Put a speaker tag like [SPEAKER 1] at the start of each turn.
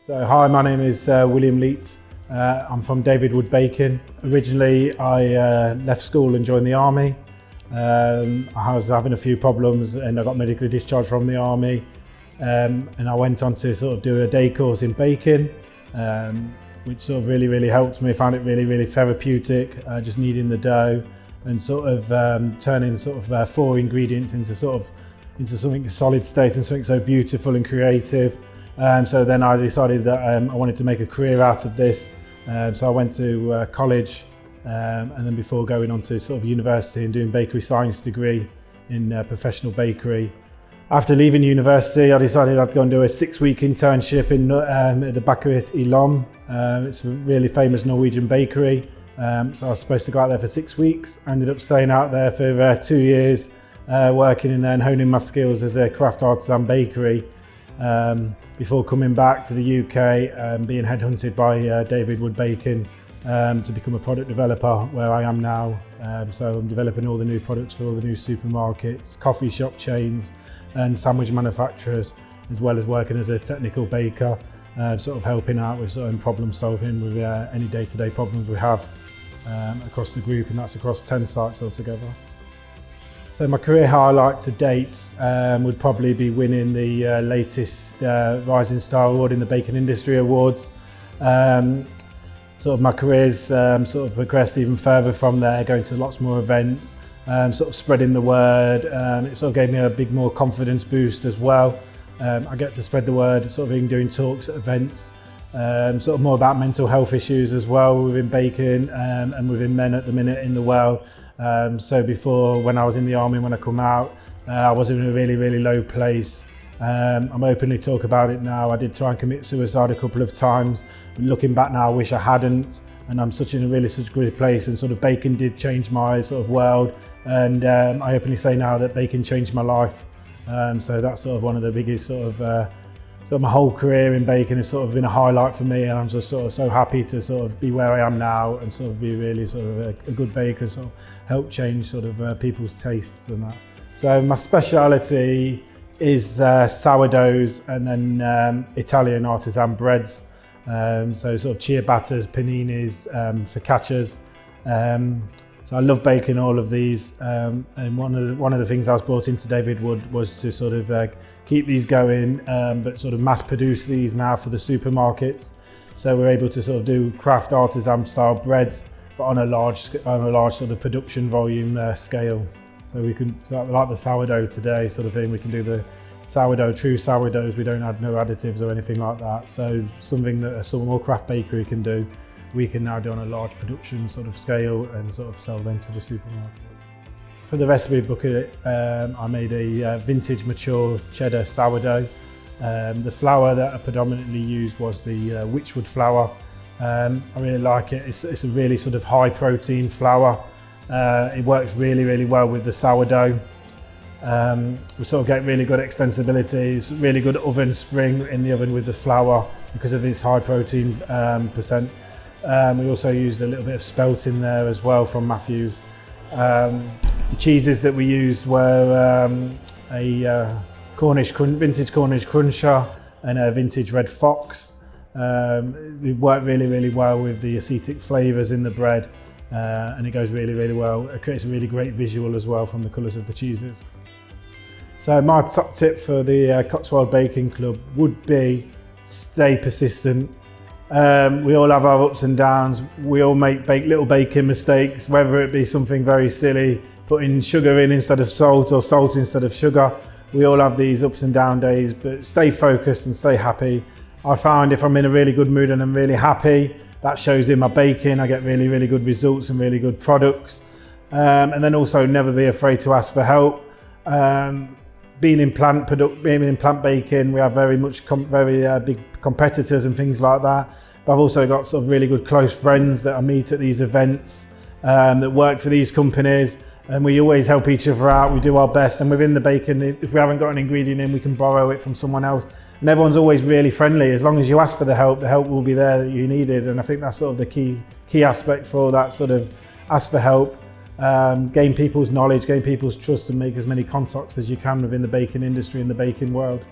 [SPEAKER 1] So hi, my name is William Leet. I'm from David Wood Bacon. Originally, I left school and joined the army. I was having a few problems and I got medically discharged from the army. And I went on to sort of do a day course in baking, which sort of really helped me. I found it really therapeutic, just kneading the dough and sort of turning sort of 4 ingredients into something solid state and something so beautiful and creative. So then I decided that I wanted to make a career out of this. So I went to college and then before going on to sort of university and doing bakery science degree in professional bakery. After leaving university, I decided I'd go and do a 6-week internship in at the Bakeriet i Lom. It's a really famous Norwegian bakery. So I was supposed to go out there for 6 weeks. I ended up staying out there for 2 years, working in there and honing my skills as a craft artisan bakery. Before coming back to the UK, being headhunted by David Wood Bacon to become a product developer where I am now. So I'm developing all the new products for all the new supermarkets, coffee shop chains and sandwich manufacturers, as well as working as a technical baker, sort of helping out with sort of problem solving with any day-to-day problems we have across the group, and that's across 10 sites altogether. So my career highlight to date would probably be winning the latest Rising Star Award in the Bacon Industry Awards. Sort of my career's sort of progressed even further from there, going to lots more events, sort of spreading the word. It sort of gave me a big more confidence boost as well. I get to spread the word, sort of in doing talks at events, sort of more about mental health issues as well within bacon and within men at the minute in the world. So before, when I was in the army, when I come out, I was in a really low place. I'm openly talk about it now. I did try and commit suicide a couple of times, but looking back now, I wish I hadn't. And I'm such a good place, and sort of bacon did change my sort of world. And I openly say now that bacon changed my life. So that's sort of one of the biggest sort of my whole career in bacon has sort of been a highlight for me, and I'm just sort of so happy to sort of be where I am now and sort of be really sort of a good baker, sort of help change sort of people's tastes and that. So my speciality is sourdoughs and then Italian artisan breads. So sort of ciabattas, paninis, focaccias. So I love baking all of these, and one of the things I was brought into David Wood was to sort of keep these going, but sort of mass produce these now for the supermarkets. So we're able to sort of do craft artisan style breads, but on a large sort of production volume scale. So we can, like the sourdough today sort of thing, we can do the sourdough, true sourdoughs. We don't add no additives or anything like that. So something that a small craft bakery can do, we can now do on a large production sort of scale and sort of sell then to the supermarkets. For the recipe booklet, I made a vintage mature cheddar sourdough. The flour that I predominantly used was the Witchwood flour. I really like it. It's a really sort of high protein flour. It works really well with the sourdough. We sort of get really good extensibility. It's really good oven spring in the oven with the flour because of its high protein percent. We also used a little bit of spelt in there as well from Matthews. The cheeses that we used were a vintage Cornish cruncher and a vintage red fox. They work really well with the acetic flavours in the bread, and it goes really well. It creates a really great visual as well from the colours of the cheeses. So my top tip for the Cotswold Baking Club would be stay persistent. We all have our ups and downs. We all make little baking mistakes, whether it be something very silly, putting sugar in instead of salt or salt instead of sugar. We all have these ups and down days, but stay focused and stay happy. I found if I'm in a really good mood and I'm really happy, that shows in my baking. I get really good results and really good products. And then also never be afraid to ask for help. Being in plant baking, we have very big competitors and things like that. But I've also got sort of really good close friends that I meet at these events that work for these companies, and we always help each other out. We do our best, and within the bacon, if we haven't got an ingredient in, we can borrow it from someone else. And everyone's always really friendly. As long as you ask for the help will be there that you needed. And I think that's sort of the key aspect for all that, sort of ask for help. Gain people's knowledge, gain people's trust, and make as many contacts as you can within the baking industry and the baking world.